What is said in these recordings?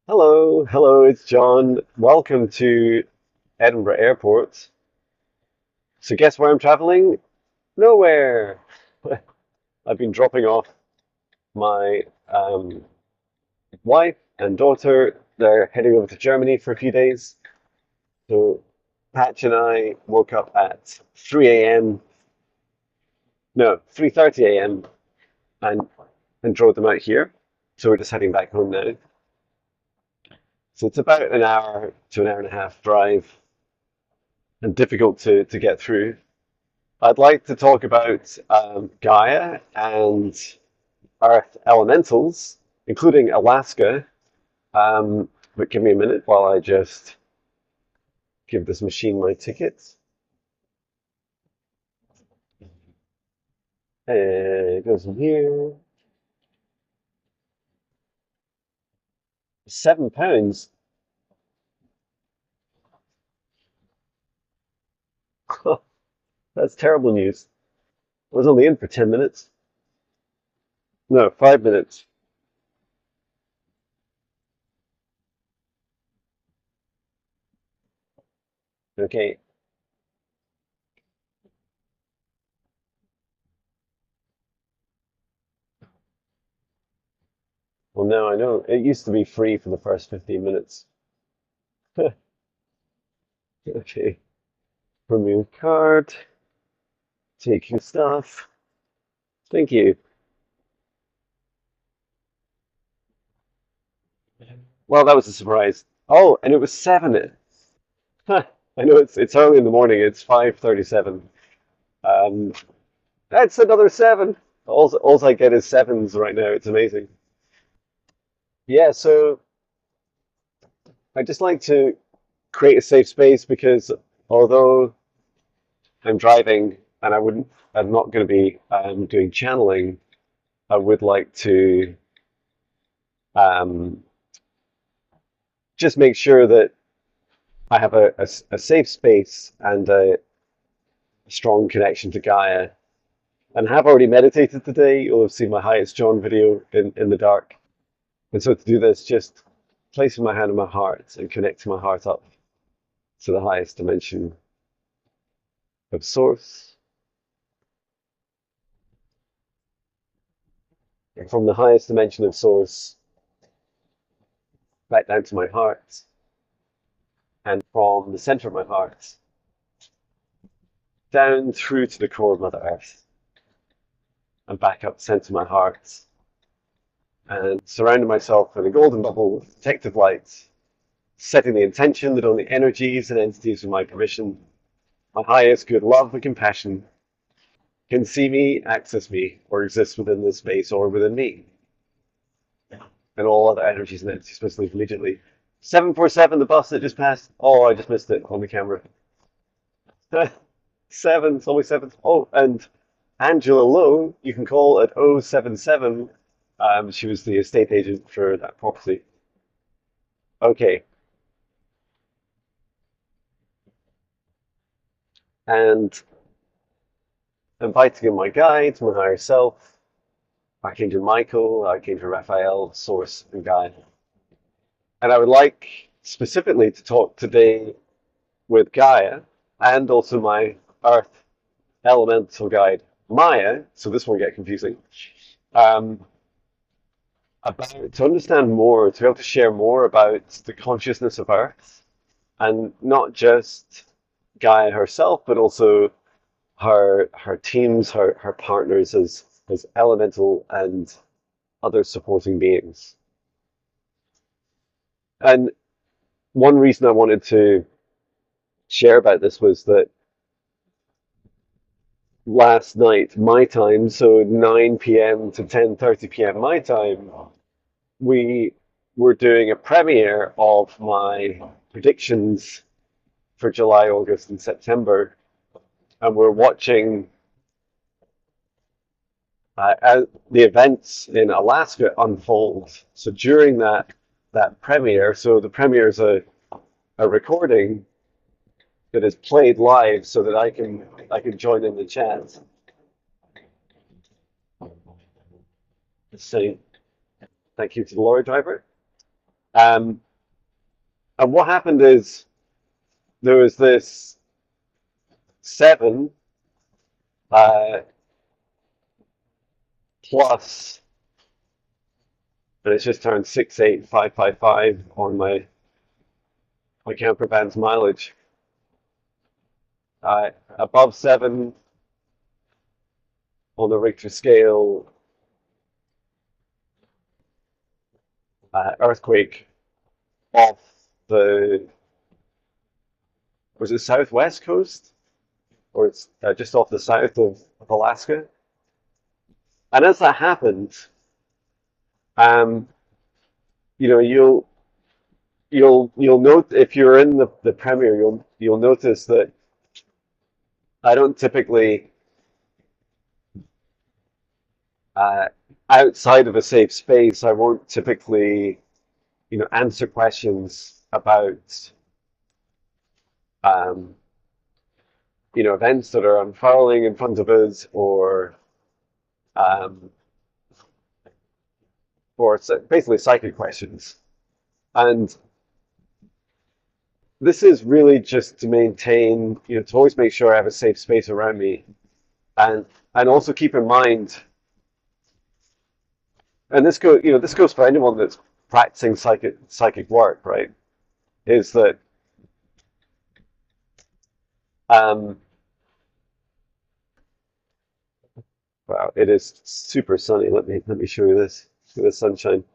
Hello, it's John. Welcome to Edinburgh Airport. So guess where I'm traveling? Nowhere. I've been dropping off my wife and daughter. They're heading over to Germany for a few days. So Patch and I woke up at 3 a.m. No, 3:30 a.m. and drove them out here. So we're just heading back home now. So it's about an hour to an hour and a half drive and difficult to get through. I'd like to talk about Gaia and Earth elementals, including Alaska. But give me a minute while I just give this machine my ticket. And it goes in here. £7. That's terrible news. I was only in for 10 minutes. No, 5 minutes. Okay. Well, now I know. It used to be free for the first 15 minutes. Okay. Remove card. Take your stuff. Thank you. Well, that was a surprise. Oh, and it was seven. Huh. I know it's early in the morning. It's 5:37. Um, that's another seven. All I get is sevens right now. It's amazing. Yeah, so I just like to create a safe space because although I'm driving and I'm not going to be doing channeling, I would like to um, just make sure that I have a safe space and a strong connection to Gaia and have already meditated today. You'll have seen my highest John video in the dark. And so to do this, just placing my hand on my heart and connecting my heart up to the highest dimension of source. And from the highest dimension of source, back down to my heart. And from the center of my heart, down through to the core of Mother Earth. And back up the center of my heart. And surrounding myself with a golden bubble of protective light, setting the intention that only energies and entities with my permission, my highest good love and compassion, can see me, access me, or exist within this space or within me. And all other energies and entities must leave immediately. 747, the bus that just passed. Oh, I just missed it on the camera. Seven, it's only seven. Oh, and Angela Lowe, you can call at 077. She was the estate agent for that property. Okay, and inviting in my guides, my higher self, Archangel Michael, Archangel Raphael, Source, and Guide. And I would like specifically to talk today with Gaia and also my Earth elemental guide, Maya, so this won't get confusing, um, about to understand more, to be able to share more about the consciousness of Earth and not just Gaia herself, but also her teams, her partners as elemental and other supporting beings. And one reason I wanted to share about this was that last night, my time, so 9 p.m. to 10:30 p.m. my time, we were doing a premiere of my predictions for July, August, and September, and we're watching the events in Alaska unfold. So during that premiere, so the premiere is a recording that is played live, so that I can join in the chat. Let's say thank you to the lorry driver. Um, and what happened is there was this seven uh, plus, and it's just turned 68555 on my camper van's mileage. Above seven on the Richter scale, earthquake off the, was it southwest coast? Or it's just off the south of Alaska. And as that happened, um, you know, you'll note if you're in the premiere, you'll notice that I don't typically uh, outside of a safe space, I won't typically, answer questions about um, events that are unfurling in front of us, um, or basically psychic questions. And this is really just to maintain, to always make sure I have a safe space around me, and also keep in mind, and this goes for anyone that's practicing psychic work, right? Is that um, wow, it is super sunny. Let me show you this. Look at the sunshine.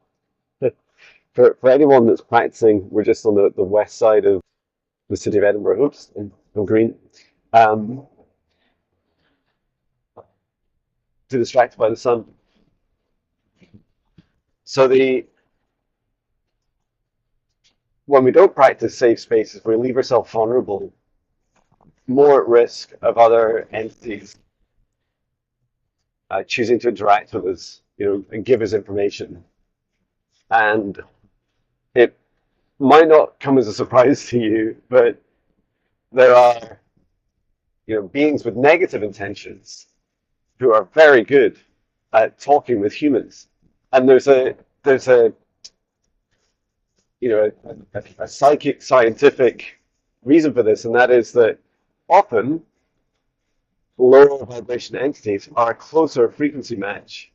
For anyone that's practicing, we're just on the west side of the city of Edinburgh. Oops, I'm green. Um, Too distracted by the sun. So when we don't practice safe spaces, we leave ourselves vulnerable, more at risk of other entities choosing to interact with us, and give us information. And it might not come as a surprise to you, but there are, beings with negative intentions who are very good at talking with humans. And there's a a psychic scientific reason for this, and that is that often lower vibration entities are a closer frequency match.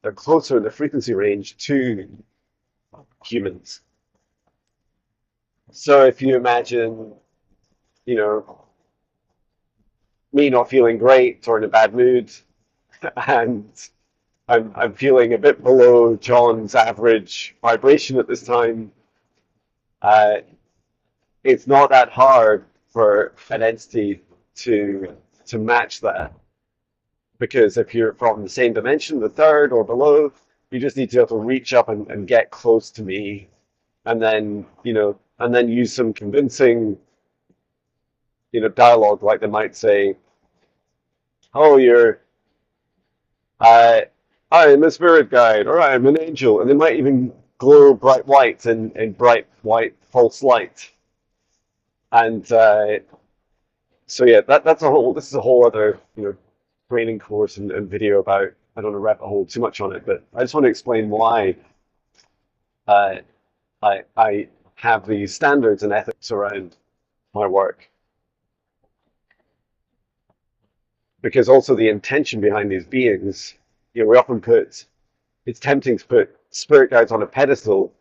They're closer in the frequency range to humans. So if you imagine, you know, me not feeling great or in a bad mood, and I'm feeling a bit below John's average vibration at this time, uh, it's not that hard for an entity to match that, because if you're from the same dimension, the third or below, you just need to be able to reach up and get close to me, and then use some convincing dialogue, like they might say, "Oh, I I'm a spirit guide, or I'm an angel," and they might even glow bright white in bright white false light. And so yeah, this is a whole other training course and video about. I don't want to rabbit hole too much on it, but I just want to explain why uh, I have these standards and ethics around my work, because also the intention behind these beings, we often it's tempting to put spirit guides on a pedestal,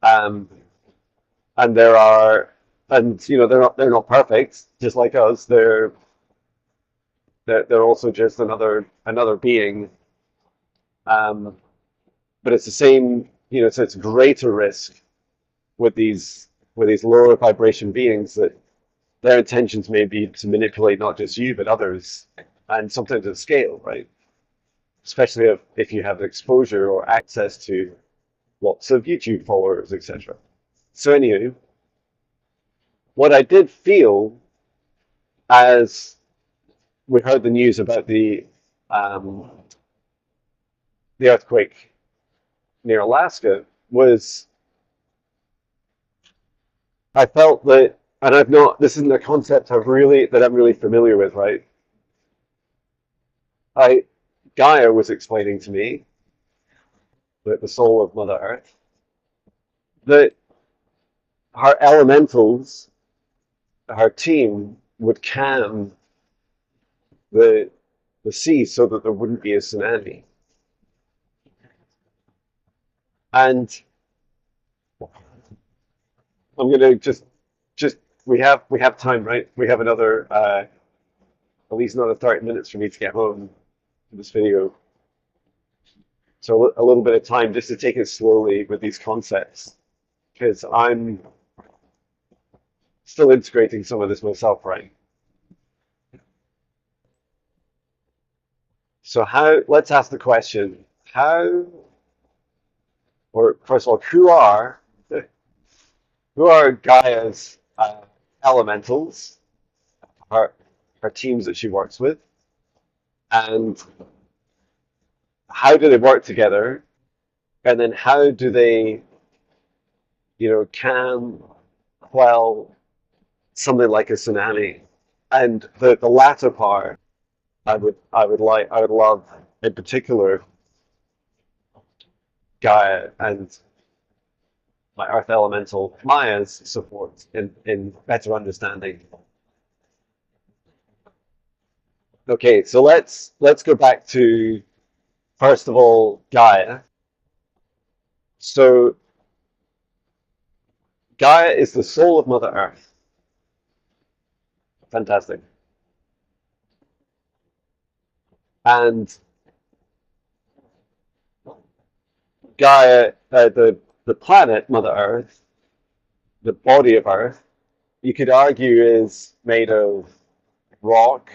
um, and they're not perfect, just like us. They're also just another being, um, but it's the same. So it's greater risk with these lower vibration beings, that their intentions may be to manipulate not just you but others, and sometimes at scale, right? Especially if you have exposure or access to lots of YouTube followers, etc. So anyway, what I did feel as we heard the news about um, the earthquake near Alaska was, I felt that, and I've not, this isn't a concept I'm really familiar with, right? I Gaia was explaining to me that the soul of Mother Earth that her elementals, her team, would calm the sea so that there wouldn't be a tsunami. And I'm gonna just we have time, right? We have another at least another 30 minutes for me to get home to this video. So a little bit of time just to take it slowly with these concepts, because I'm still integrating some of this myself, right? So let's ask the question, or first of all, who are Gaia's elementals, her, her teams that she works with, and how do they work together? And then how do they, calm, quell something like a tsunami? And the latter part, I would love in particular Gaia and my Earth Elemental Maya's support in better understanding. Okay, so let's go back to first of all Gaia. So Gaia is the soul of Mother Earth. Fantastic. And Gaia, the planet Mother Earth, the body of Earth, you could argue is made of rock.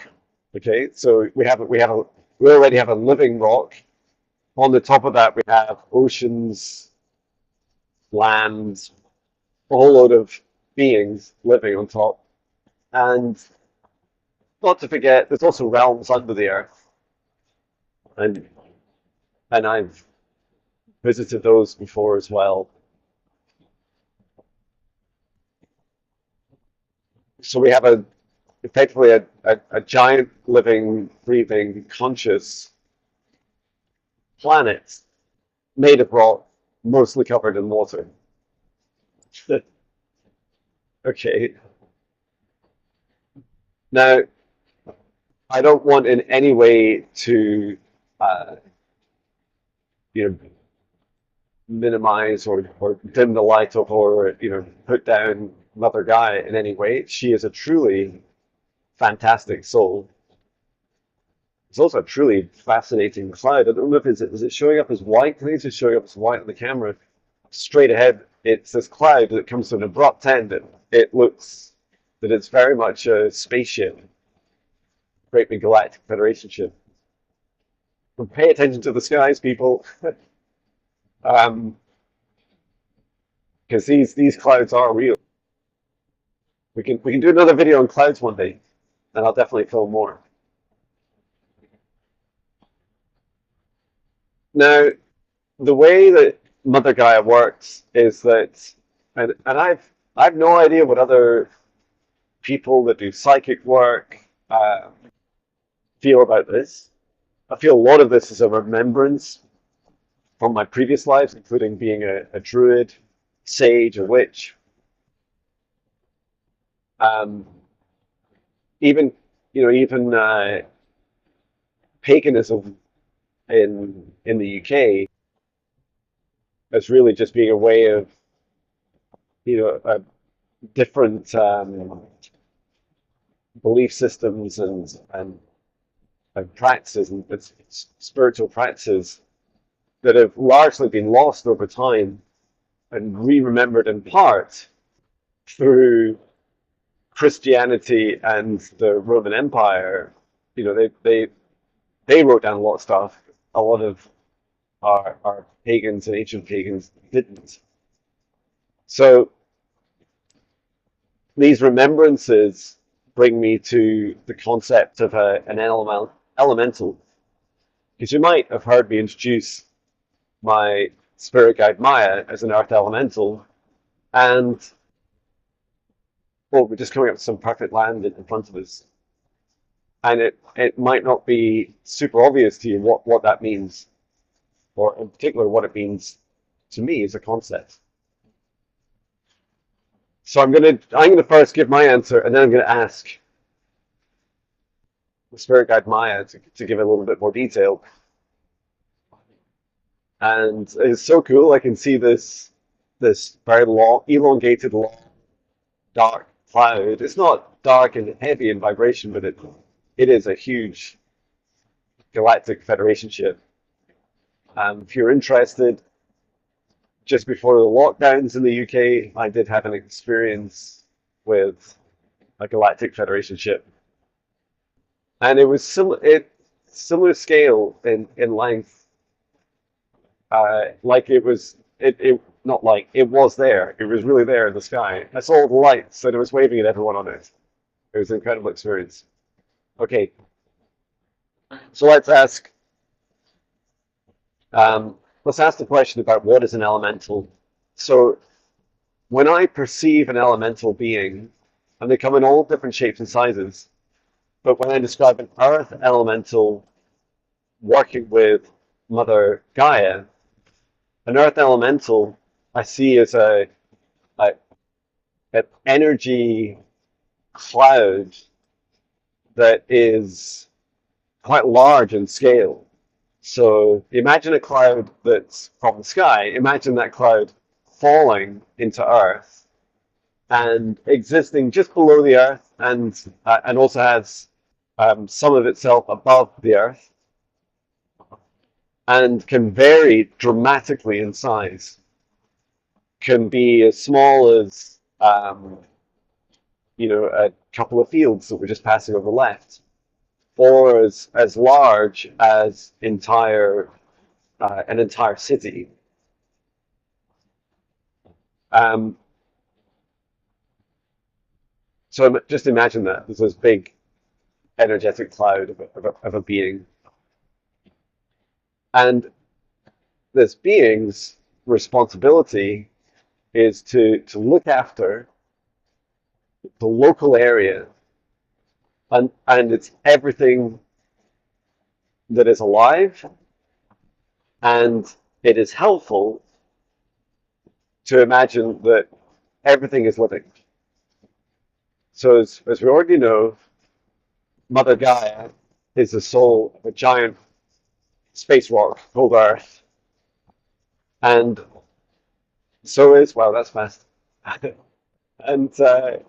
Okay, so we already have a living rock. On the top of that, we have oceans, land, a whole load of beings living on top. And not to forget, there's also realms under the earth, and I've visited those before as well. So we have effectively a giant living, breathing, conscious planet made of rock, mostly covered in water. Okay. Now, I don't want in any way to, uh, you know, minimize or dim the light of or put down Mother Gaia in any way. She is a truly fantastic soul. It's also a truly fascinating cloud. I don't know if is it showing up as white? I think it's just showing up as white on the camera. Straight ahead, it's this cloud that comes to an abrupt end. It looks that it's very much a spaceship, great big Galactic Federation ship. But pay attention to the skies, people, because these clouds are real. We can do another video on clouds one day, and I'll definitely film more. Now, the way that Mother Gaia works is that, and I've no idea what other people that do psychic work feel about this. I feel a lot of this is a remembrance from my previous lives, including being a druid, sage, a witch. Even paganism in the UK as really just being a way of different belief systems and practices and spiritual practices that have largely been lost over time and re-remembered in part through Christianity and the Roman Empire. They wrote down a lot of stuff. A lot of our pagans and ancient pagans didn't. So these remembrances bring me to the concept of an elemental, because you might have heard me introduce my spirit guide Maya as an earth elemental, and we're just coming up to some perfect land in front of us, and it might not be super obvious to you what that means, or in particular what it means to me as a concept. So I'm gonna first give my answer, and then I'm gonna ask the spirit guide Maya to give a little bit more detail. And it's so cool. I can see this very long, elongated, long, dark cloud. It's not dark and heavy in vibration, but it is a huge Galactic Federation ship. If you're interested, just before the lockdowns in the UK, I did have an experience with a Galactic Federation ship, and it was similar scale in length. Like it not like it was there. It was really there in the sky. I saw all the lights, and it was waving at everyone on it. It was an incredible experience. Okay, so let's ask the question about what is an elemental. So when I perceive an elemental being, and they come in all different shapes and sizes, but when I describe an earth elemental working with Mother Gaia, an earth elemental I see as a an energy cloud that is quite large in scale. So imagine a cloud that's from the sky. Imagine that cloud falling into Earth and existing just below the Earth, and also has some of itself above the Earth, and can vary dramatically in size. Can be as small as a couple of fields that we're just passing on the left, or as large as an entire city. Um, so just imagine that there's this big energetic cloud of a being, and this being's responsibility is to look after the local area, and it's everything that is alive, and it is helpful to imagine that everything is living. So as we already know, Mother Gaia is the soul of a giant space rock called Earth, and so is, wow, that's fast. And her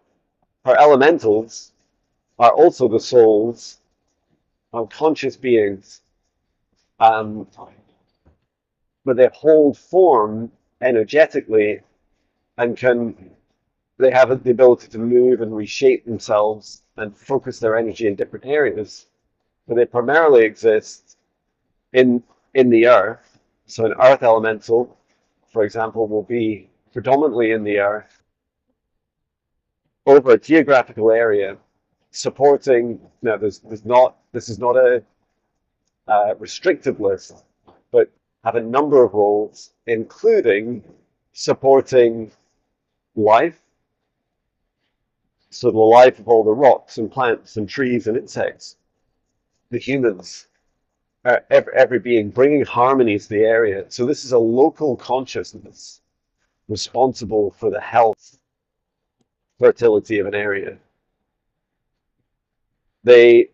elementals are also the souls of conscious beings, um, but they hold form energetically, and they have the ability to move and reshape themselves and focus their energy in different areas, but they primarily exist in the earth. So an earth elemental, for example, will be predominantly in the earth over a geographical area, supporting. Now, this is not a restrictive list, but have a number of roles, including supporting life. So the life of all the rocks and plants and trees and insects, the humans, every being, bringing harmony to the area. So this is a local consciousness responsible for the health, fertility of an area. They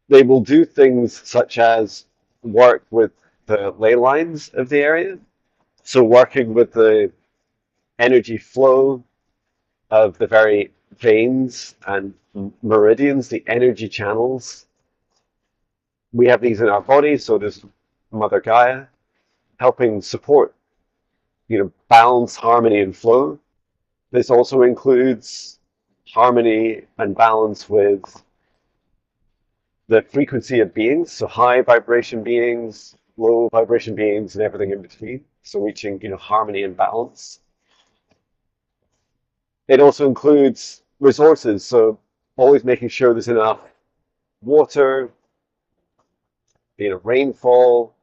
they will do things such as work with the ley lines of the area. So working with the energy flow of the very veins and meridians, the energy channels. We have these in our bodies, so does Mother Gaia, helping support, balance, harmony, and flow. This also includes harmony and balance with the frequency of beings, so high vibration beings, low vibration beings, and everything in between. So reaching, harmony and balance. It also includes resources, so always making sure there's enough water, rainfall,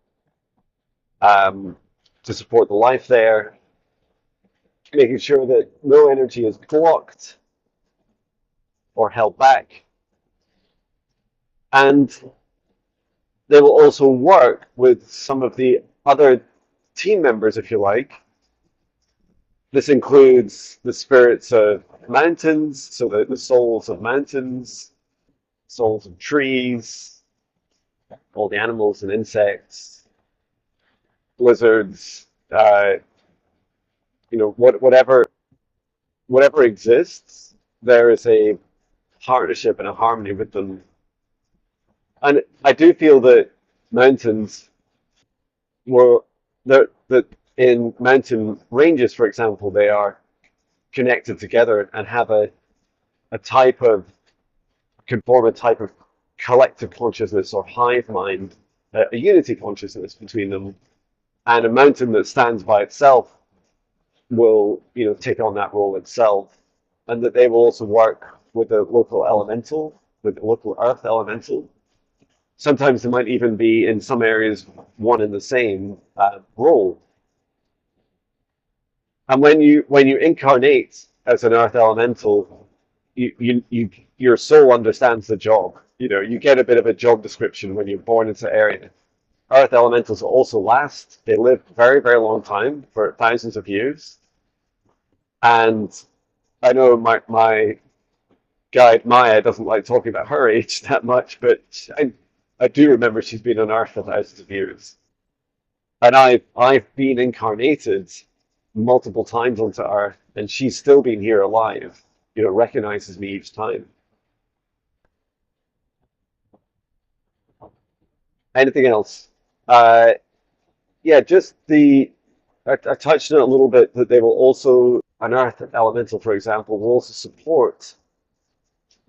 to support the life there, making sure that no energy is blocked or held back. And they will also work with some of the other team members, if you like, This includes the spirits of mountains, so the souls of mountains, souls of trees, all the animals and insects, lizards, whatever exists, there is a partnership and a harmony with them. And I do feel that mountains were that in mountain ranges, for example, they are connected together and have a type of can form a type of collective consciousness or hive mind, a unity consciousness between them. And a mountain that stands by itself will, take on that role itself, and that they will also work with the local elemental, with the local earth elemental. Sometimes they might even be in some areas one and the same role. And when you incarnate as an earth elemental, your soul understands the job. You get a bit of a job description when you're born into the area. Earth elementals also last. They live very, very long time, for thousands of years. And I know my guide Maya doesn't like talking about her age that much, but I do remember she's been on Earth for thousands of years. And I've been incarnated multiple times onto Earth, and she's still been here alive. Recognizes me each time. Anything else? Uh, yeah, just I touched on it a little bit that they will also, an Earth elemental, for example, will also support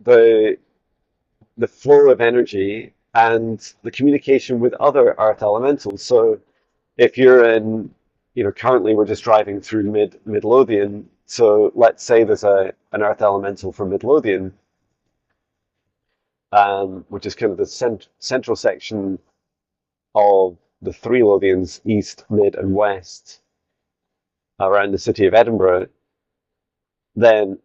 the the flow of energy and the communication with other earth elementals. So if you're in, currently we're just driving through Midlothian. So let's say there's an earth elemental from Midlothian, which is kind of the central section of the three Lothians, east, mid, and west, around the city of Edinburgh. Then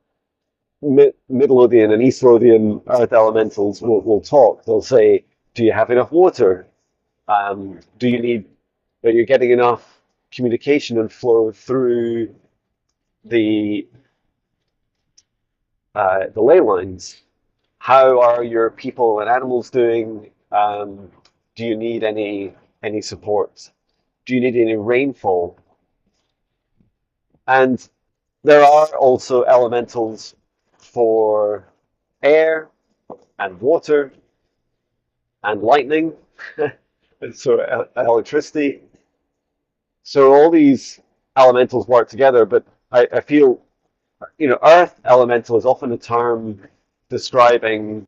Midlothian and East Lothian earth elementals will talk. They'll say, do you have enough water? Do you need, are you getting enough communication and flow through the ley lines? How are your people and animals doing? Do you need any support? Do you need any rainfall? And there are also elementals for air and water and lightning, so electricity. So all these elementals work together, but I feel, earth elemental is often a term describing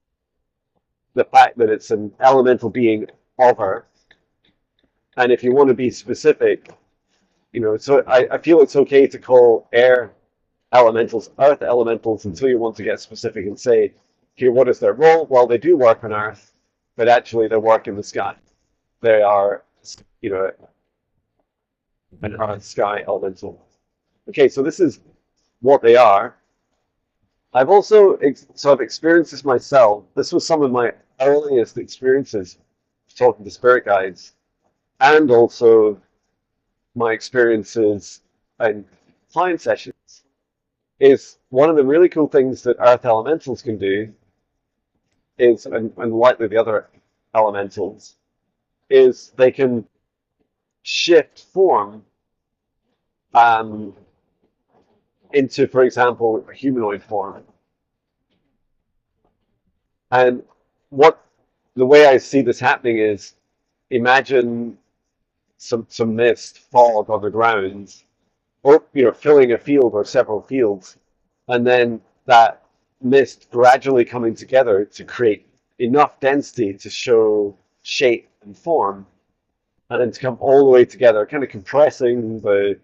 the fact that it's an elemental being of earth. And if you want to be specific, so I feel it's okay to call air elementals earth elementals until you want to get specific and say, here, what is their role? Well, they do work on earth, but actually they work in the sky. They are, an earth sky elemental. Okay, so this is what they are. I've also, so I've experienced this myself. This was some of my earliest experiences talking to spirit guides, and also my experiences in client sessions. Is one of the really cool things that earth elementals can do is, and likely the other elementals, is they can shift form into, for example, a humanoid form. And the way I see this happening is, imagine some mist, fog on the ground, or filling a field or several fields, and then that mist gradually coming together to create enough density to show shape and form, and then to come all the way together, kind of compressing the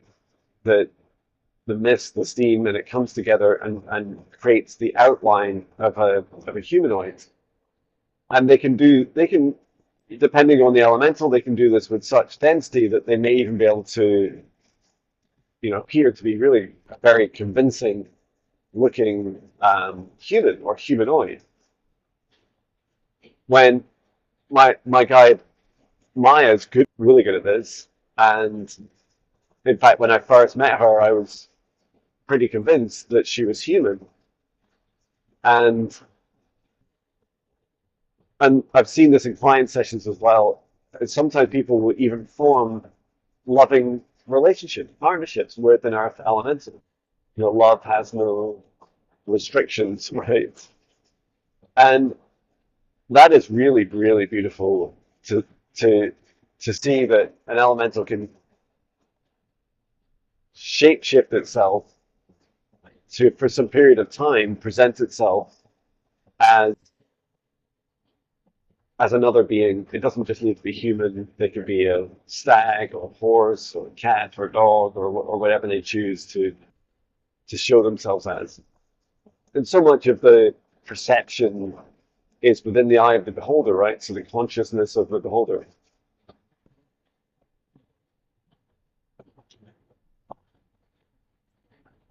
mist, the steam, and it comes together and creates the outline of a humanoid. And they can, depending on the elemental, they can do this with such density that they may even be able to, appear to be really a very convincing looking human or humanoid. When my guide Maya is really good at this, and in fact, when I first met her, I was pretty convinced that she was human. And I've seen this in client sessions as well. Sometimes people will even form loving relationships, partnerships with an earth elemental. Love has no restrictions, right? And that is really, really beautiful to to to see that an elemental can shape-shift itself to, for some period of time, present itself as another being. It doesn't just need to be human. They could be a stag or a horse or a cat or a dog or whatever they choose to show themselves as. And so much of the perception is within the eye of the beholder, right? So the consciousness of the beholder.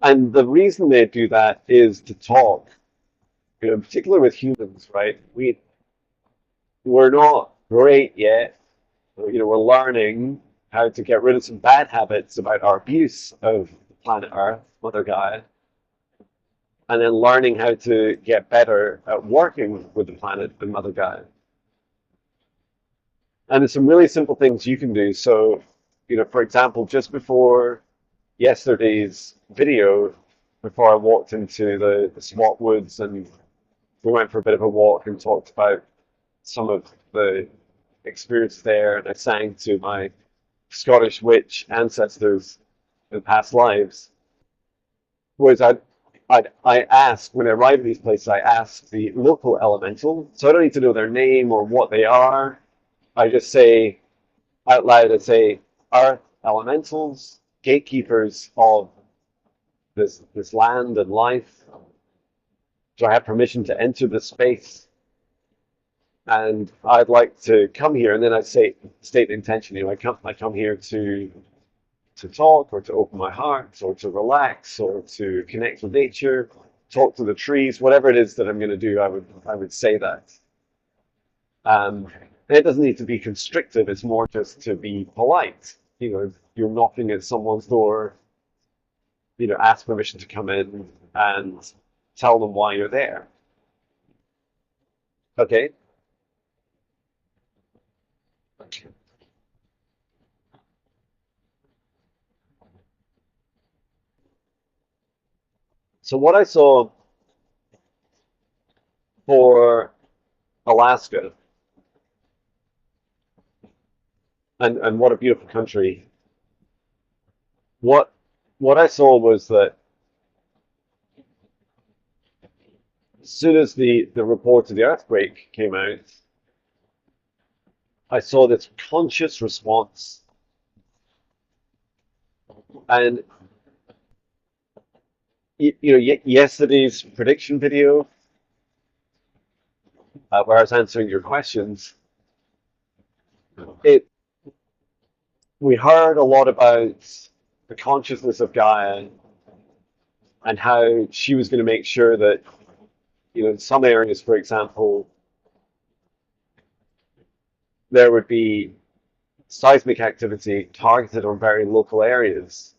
And the reason they do that is to talk, in particular with humans, right? We're not great yet. We're learning how to get rid of some bad habits about our abuse of planet Earth, Mother Gaia, and then learning how to get better at working with the planet and Mother Gaia. And there's some really simple things you can do. So, for example, just before yesterday's video, before I walked into the swamp woods and we went for a bit of a walk and talked about some of the experience there, and I sang to my Scottish witch ancestors in past lives, was I ask, when I arrive at these places, I ask the local elemental, so I don't need to know their name or what they are. I just say out loud, I say, Earth elementals, gatekeepers of this land and life, do I have permission to enter this space? And I'd like to come here, and then I state the intention. I come here to talk, or to open my heart, or to relax, or to connect with nature, talk to the trees, whatever it is that I'm going to do. I would say that. And it doesn't need to be constrictive. It's more just to be polite. If you're knocking at someone's door, ask permission to come in and tell them why you're there. Okay. So what I saw for Alaska, and what a beautiful country. What I saw was that as soon as the report of the earthquake came out, I saw this conscious response. And yesterday's prediction video, where I was answering your questions, we heard a lot about the consciousness of Gaia and how she was going to make sure that, in some areas, for example, there would be seismic activity targeted on very local areas.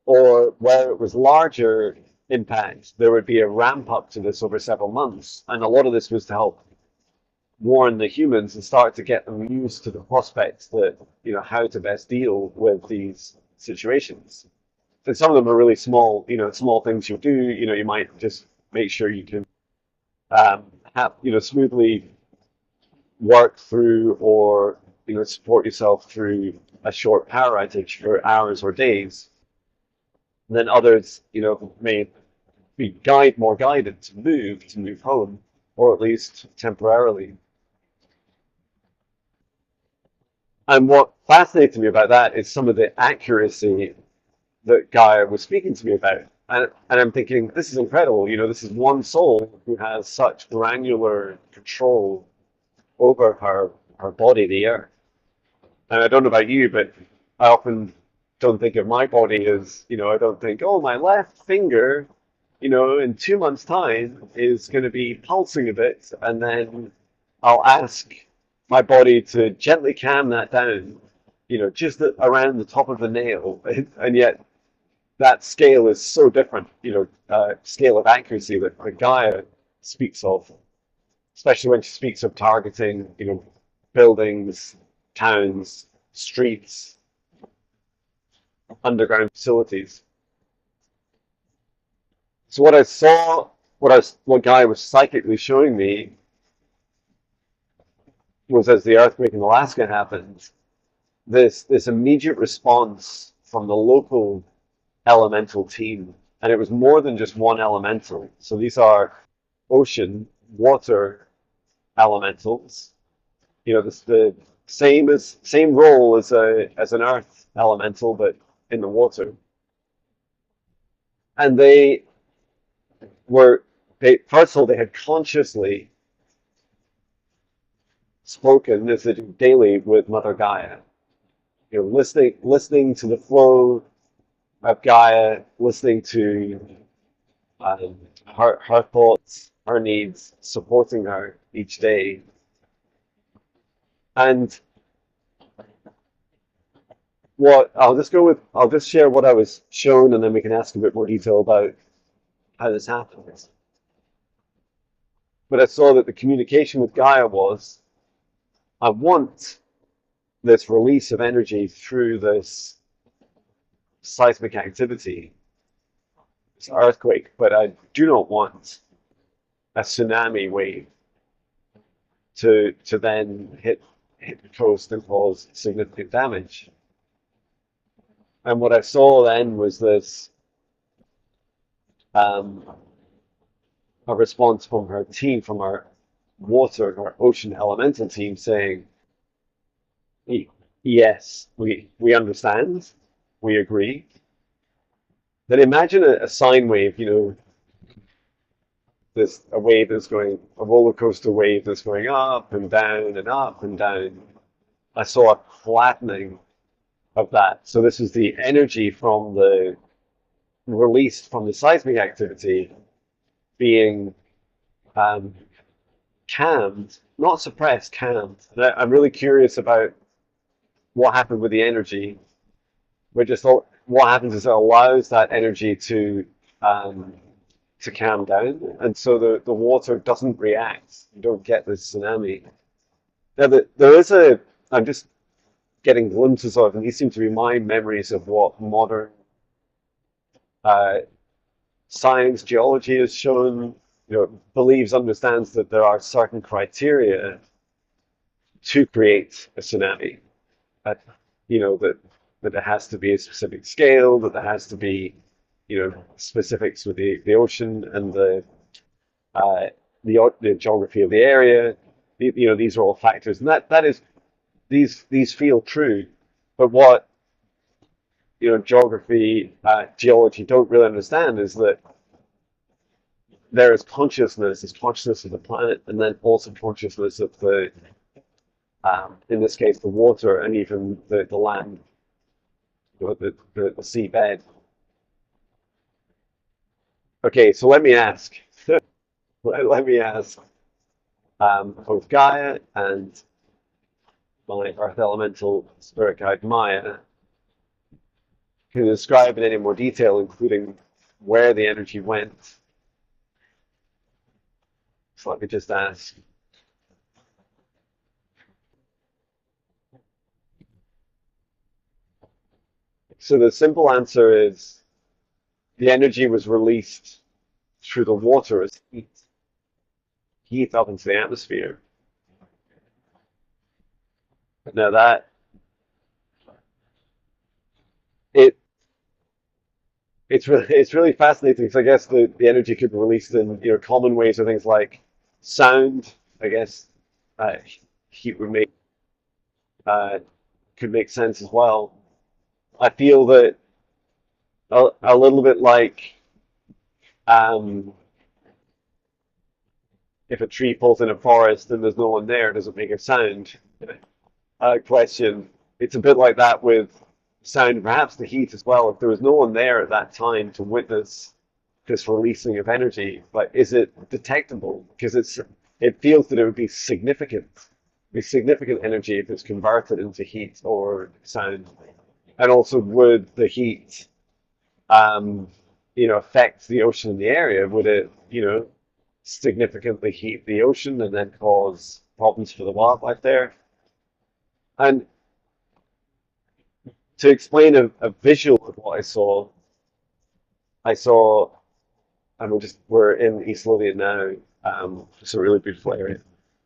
Or where it was larger impact, there would be a ramp up to this over several months. And a lot of this was to help warn the humans and start to get them used to the prospects that, how to best deal with these situations. And some of them are really small, small things you'll do. You might just make sure you can have, smoothly work through, or, support yourself through a short power outage for hours or days. And then others, may be more guided to move home, or at least temporarily. And what fascinated me about that is some of the accuracy that Gaia was speaking to me about. And I'm thinking, this is incredible. This is one soul who has such granular control over her body, the earth. And I don't know about you, but I often don't think of my body as, I don't think, oh, my left finger, in 2 months' time is going to be pulsing a bit, and then I'll ask my body to gently calm that down, just around the top of the nail. And yet, that scale is so different, scale of accuracy that Gaia speaks of, especially when she speaks of targeting, buildings, towns, streets, underground facilities. So what I saw, what Gaia was psychically showing me was as the earthquake in Alaska happened, this immediate response from the local elemental team, and it was more than just one elemental. So these are ocean, water elementals. This the same role as an earth elemental, but in the water. And they first of all they had consciously spoken as they do daily with Mother Gaia. Listening to the flow of Gaia, listening to her thoughts, her needs, supporting her each day. And I'll just share what I was shown, and then we can ask a bit more detail about how this happens. But I saw that the communication with Gaia was, I want this release of energy through this seismic activity, this earthquake, but I do not want a tsunami wave to then hit the coast and cause significant damage. And what I saw then was this a response from her team, from our water, our ocean elemental team, saying, yes, we understand, we agree. Then imagine a sine wave, a wave that's going, a roller coaster wave that's going up and down and up and down. I saw a flattening of that. So this is the energy from the released from the seismic activity being calmed, not suppressed, calmed. And I'm really curious about what happened with the energy. What happens is it allows that energy to calm down, and so the water doesn't react. You don't get this tsunami. Now, I'm just getting glimpses of, and these seem to be my memories of what modern uh, science, geology has shown, believes, understands that there are certain criteria to create a tsunami. That, that it has to be a specific scale, that there has to be, specifics with the ocean and uh, the geography of the area. These are all factors, and that is these feel true. But what geography, geology don't really understand is that there is consciousness, consciousness of the planet, and then also consciousness of in this case, the water and even the land, the seabed. Okay, so let me ask, let me ask both Gaia and my Earth Elemental Spirit Guide Maya, can you describe in any more detail, including where the energy went? So let me just ask. So the simple answer is the energy was released through the water as heat up into the atmosphere. Now it it's really fascinating because I guess the energy could be released in common ways or things like sound. I guess uh, heat would make uh, could make sense as well. I feel that a little bit like um, if a tree falls in a forest and there's no one there, does it make a sound? Question. It's a bit like that with sound, perhaps the heat as well. If there was no one there at that time to witness this releasing of energy, but is it detectable? Because it feels that it would be significant energy if it's converted into heat or sound. And also, would the heat um, affect the ocean in the area? Would it, significantly heat the ocean and then cause problems for the wildlife there? And to explain a visual of what I saw, and we're in East Lothian now, it's a really beautiful area.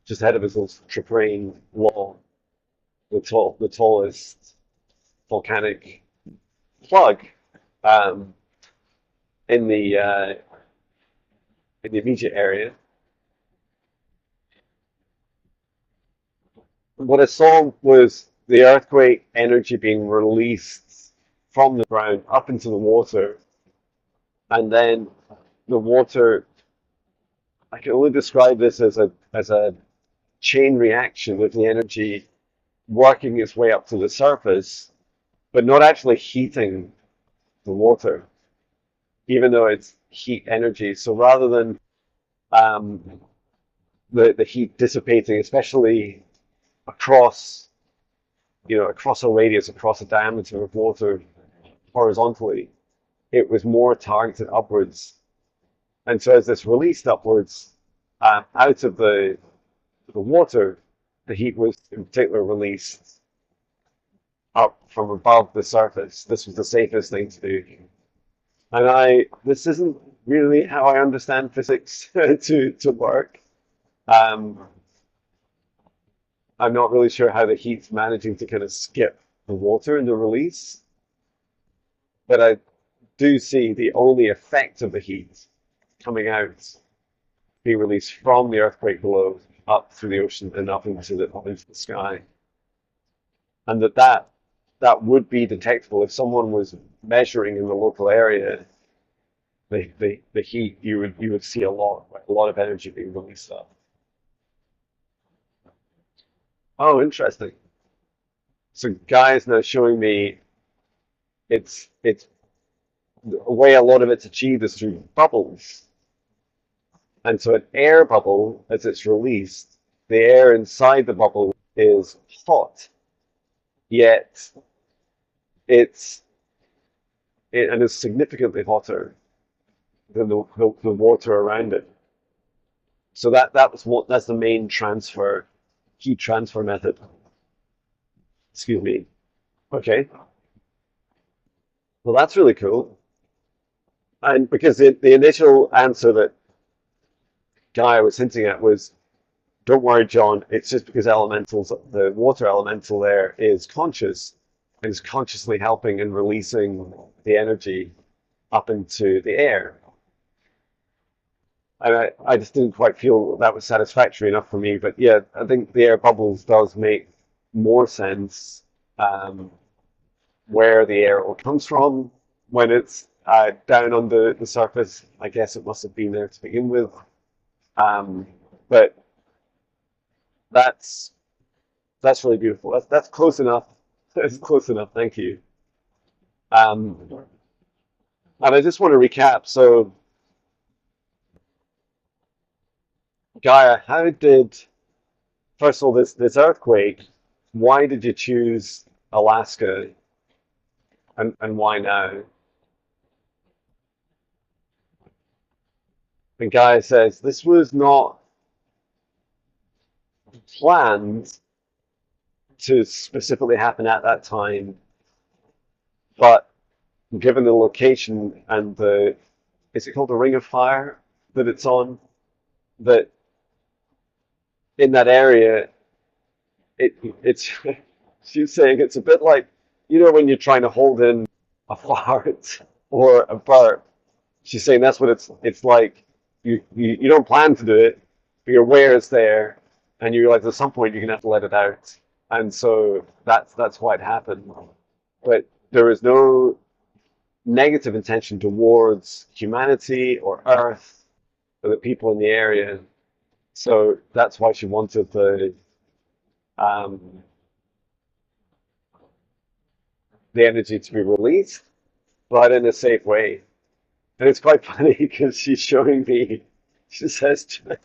Just ahead of us is Traprain Law, the tallest volcanic plug um, in the immediate area. What I saw was the earthquake energy being released from the ground up into the water, and then the water. I can only describe this as a chain reaction with the energy working its way up to the surface, but not actually heating the water, even though it's heat energy. So rather than um, the heat dissipating, especially across across a radius, across a diameter of water horizontally, it was more targeted upwards. And so as this released upwards out of the water, the heat was in particular released up from above the surface. This was the safest thing to do. And this isn't really how I understand physics to work. Um, I'm not really sure how the heat's managing to kind of skip the water in the release, but I do see the only effect of the heat coming out being released from the earthquake below up through the ocean and up into the sky, and that would be detectable if someone was measuring in the local area the heat. You would see a lot of energy being released up. Oh, interesting. So Guy is now showing me it's the way a lot of it's achieved is through bubbles. And so an air bubble, as it's released, the air inside the bubble is hot, yet it's and is significantly hotter than the water around it. So that's the main heat transfer method. Excuse me. Okay. Well, that's really cool. And because the initial answer that Guy was hinting at was, don't worry, John, it's just because the water elemental there is conscious and is consciously helping and releasing the energy up into the air. And I just didn't quite feel that was satisfactory enough for me. But yeah, I think the air bubbles does make more sense where the air comes from when it's down on the surface. I guess it must have been there to begin with. But that's that's really beautiful. That's close enough. That's close enough. Thank you. Um, and I just want to recap. So, Gaia, first of all, this earthquake, why did you choose Alaska and why now? And Gaia says this was not planned to specifically happen at that time, but given the location and is it called the Ring of Fire that it's on, that in that area, it's she's saying it's a bit like when you're trying to hold in a fart or a burp. She's saying that's what it's like. You don't plan to do it, but you're aware it's there, and you realize at some point you're gonna have to let it out, and so that's why it happened. But there is no negative intention towards humanity or Earth or the people in the area. So that's why she wanted um, the energy to be released, but in a safe way. And it's quite funny because she's showing me, she says, I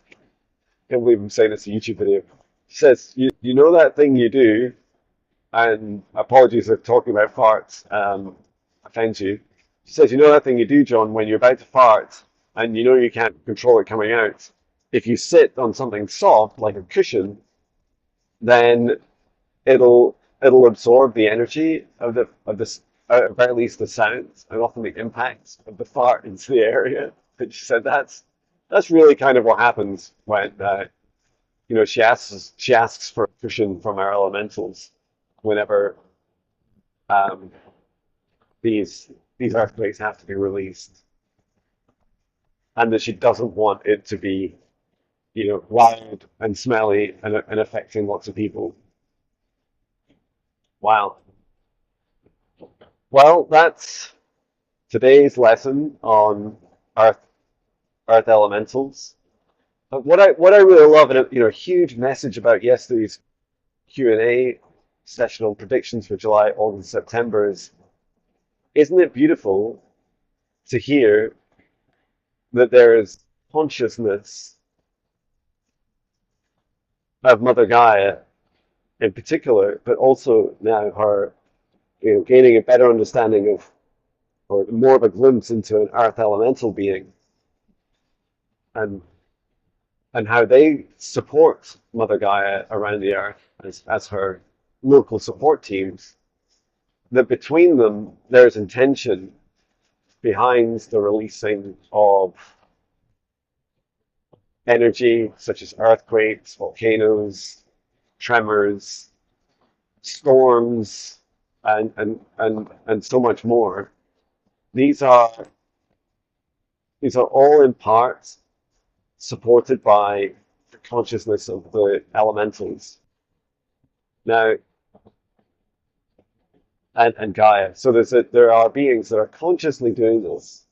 can't believe I'm saying this in a YouTube video. She says, you know that thing you do, and apologies if talking about farts offends you, She says, you know that thing you do, John, when you're about to fart and you know you can't control it coming out? If you sit on something soft, like a cushion, then it'll absorb the energy of this, at the very least the sounds and often the impact of the fart into the area. And she said that's really kind of what happens when she asks for a cushion from our elementals whenever um, these these earthquakes have to be released, and that she doesn't want it to be loud and smelly and affecting lots of people. Wow. Well, that's today's lesson on Earth Earth elementals. What I really love, and a huge message about yesterday's Q&A session on predictions for July, August, September is, isn't it beautiful to hear that there is consciousness of Mother Gaia in particular, but also now her, gaining a better understanding of, or more of a glimpse into an Earth elemental being, and how they support Mother Gaia around the Earth as her local support teams. That between them there's intention behind the releasing of energy such as earthquakes, volcanoes, tremors, storms, and so much more. These are these are all in part supported by the consciousness of the elementals now, and Gaia. So there are beings that are consciously doing this.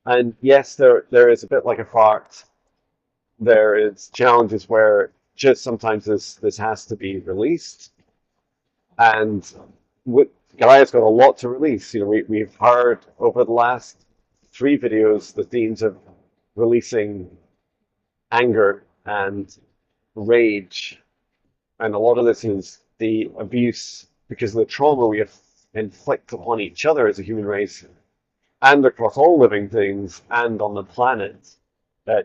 And yes, there is a bit like a fart. There is challenges where just sometimes this has to be released, and Gaia's got a lot to release. We've heard over the last 3 videos the themes of releasing anger and rage, and a lot of this is the abuse because of the trauma we inflict upon each other as a human race and across all living things and on the planet,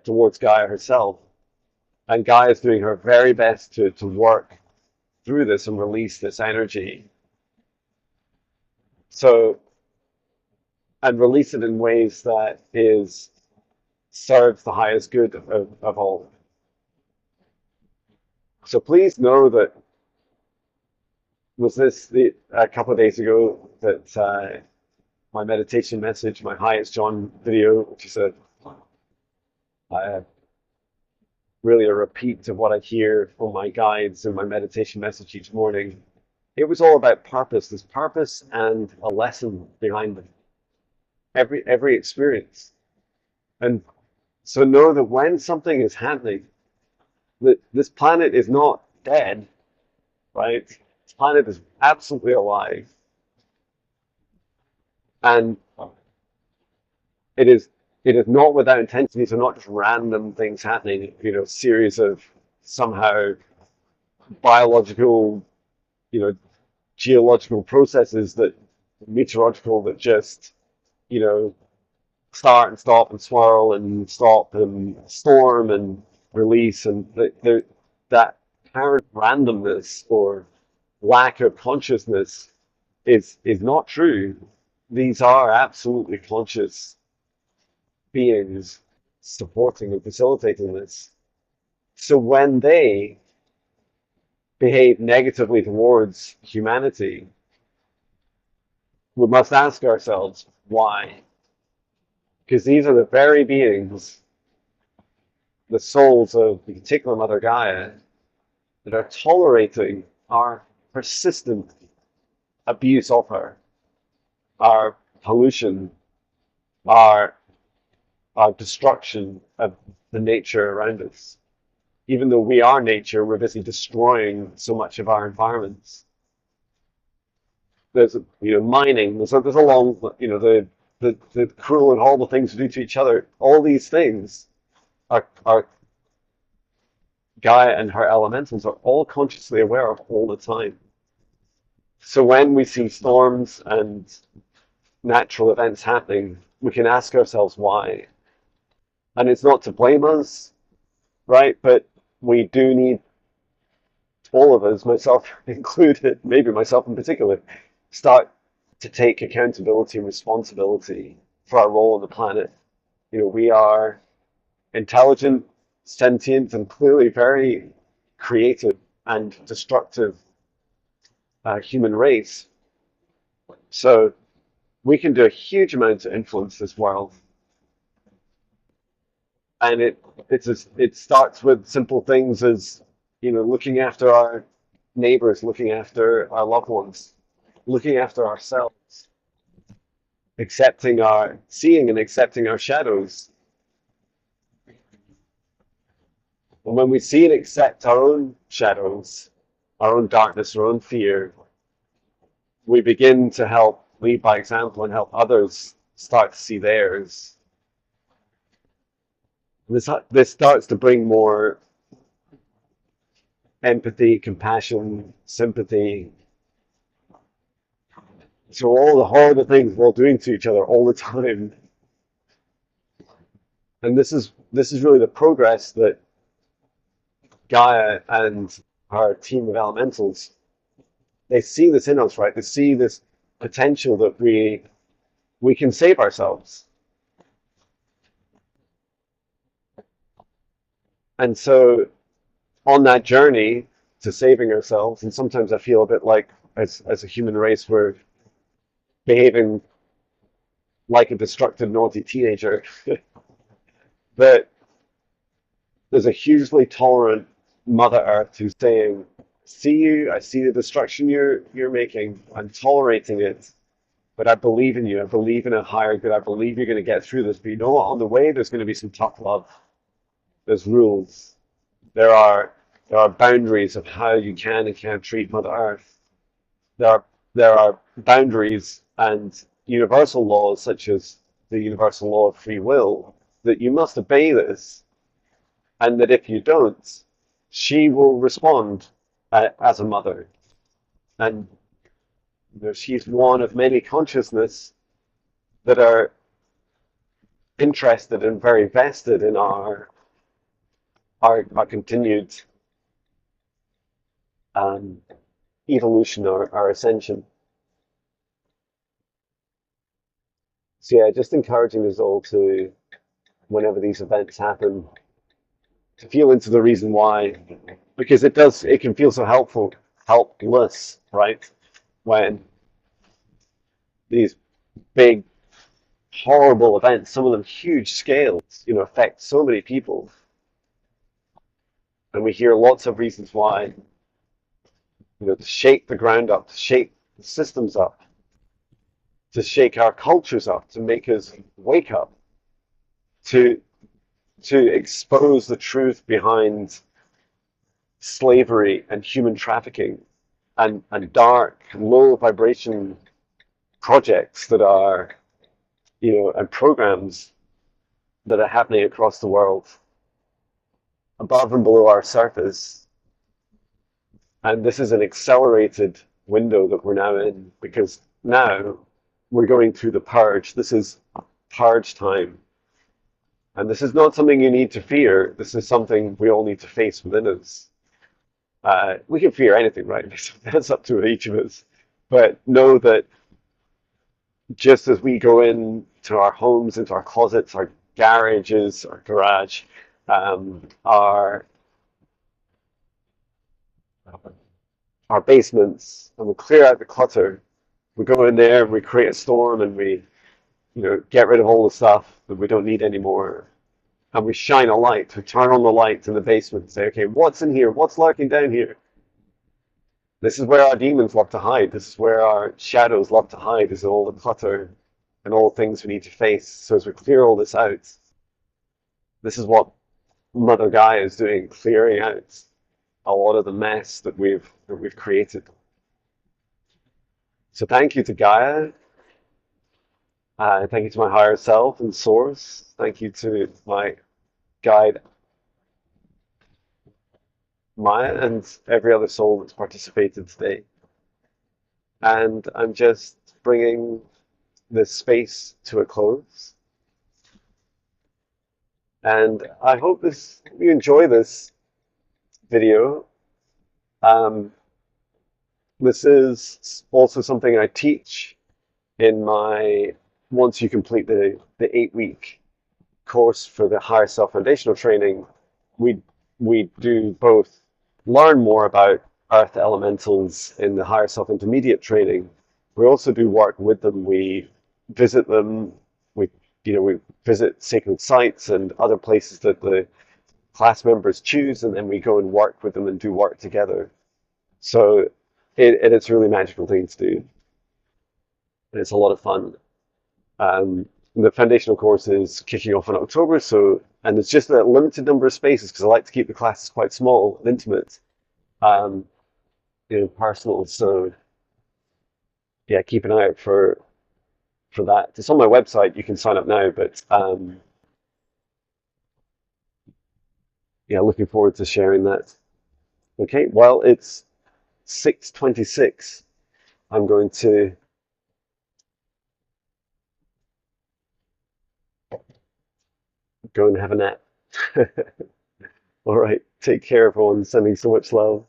towards Gaia herself. And Gaia is doing her very best to work through this and release this energy. So, and release it in ways that serves the highest good of all. So please know that a couple of days ago that my meditation message, my highest John video, which is really a repeat of what I hear from my guides in my meditation message each morning. It was all about purpose. There's purpose and a lesson behind them. Every experience. And so know that when something is happening, that this planet is not dead, right? This planet is absolutely alive. And it is not without intention. These are not just random things happening, series of somehow biological, geological processes meteorological that just, start and stop and swirl and stop and storm and release, and that apparent randomness or lack of consciousness is not true. These are absolutely conscious beings supporting and facilitating this. So when they behave negatively towards humanity, we must ask ourselves why. Because these are the very beings, the souls of the particular Mother Gaia, that are tolerating our persistent abuse of her, our pollution, our destruction of the nature around us. Even though we are nature, we're busy destroying so much of our environments. There's mining. There's a long the cruel and horrible things we do to each other. All these things are Gaia and her elementals are all consciously aware of all the time. So when we see storms and natural events happening, we can ask ourselves why. And it's not to blame us, right? But we do need, all of us, myself included, maybe myself in particular, start to take accountability and responsibility for our role on the planet. You know, we are intelligent, sentient, and clearly very creative and destructive human race. So we can do a huge amount to influence this world. And it starts with simple things as, you know, looking after our neighbors, looking after our loved ones, looking after ourselves, seeing and accepting our shadows. And when we see and accept our own shadows, our own darkness, our own fear, we begin to help lead by example and help others start to see theirs. This starts to bring more empathy, compassion, sympathy to all the horrible things we're all doing to each other all the time. And this is really the progress that Gaia and our team of elementals, they see this in us, right? They see this potential that we can save ourselves. And so on that journey to saving ourselves, and sometimes I feel a bit like as a human race we're behaving like a destructive, naughty teenager, but there's a hugely tolerant Mother Earth who's saying, "See you. I see the destruction you're making. I'm tolerating it, but I believe in you. I believe in a higher good. I believe you're going to get through this. But you know what? On the way, there's going to be some tough love. There's rules. There are boundaries of how you can and can't treat Mother Earth. There are boundaries and universal laws such as the universal law of free will that you must obey this, and that if you don't, she will respond as a mother. And you know, she's one of many consciousness that are interested and very vested in our continued um, evolution or our ascension. So yeah, just encouraging us all to, whenever these events happen, to feel into the reason why, because it can feel so helpless, right? When these big, horrible events, some of them huge scales, you know, affect so many people. And we hear lots of reasons why, you know, to shake the ground up, to shake the systems up, to shake our cultures up, to make us wake up, to expose the truth behind slavery and human trafficking and dark, low vibration projects that are, you know, and programs that are happening across the world, above and below our surface. And this is an accelerated window that we're now in, because now we're going through the purge. This is purge time. And this is not something you need to fear. This is something we all need to face within us. We can fear anything, right? That's up to each of us. But know that just as we go into our homes, into our closets, our garages, our garage, our basements, and we clear out the clutter. We go in there and we create a storm, and we, you know, get rid of all the stuff that we don't need anymore. And we shine a light. We turn on the light in the basement and say, okay, what's in here? What's lurking down here? This is where our demons love to hide. This is where our shadows love to hide, is all the clutter and all the things we need to face. So as we clear all this out, this is what Mother Gaia is doing, clearing out a lot of the mess that we've created. So thank you to Gaia. Thank you to my higher self and source. Thank you to my guide Maya and every other soul that's participated today. And I'm just bringing this space to a close. And I hope you enjoy this video. Um, this is also something I teach in my, once you complete the 8-week course for the higher self foundational training, we we do both learn more about earth elementals in the higher self intermediate training. We also do work with them. We visit them. We we visit sacred sites and other places that the class members choose, and then we go and work with them and do work together. So it's a really magical thing to do, and it's a lot of fun. Um, the foundational course is kicking off in October, so and it's just a limited number of spaces because I like to keep the classes quite small and intimate, um, personal. So yeah, keep an eye out for that. It's on my website. You can sign up now, but yeah, looking forward to sharing that. Okay, well, it's 6:26. I'm going to go and have a nap. All right, take care, everyone. Sending so much love.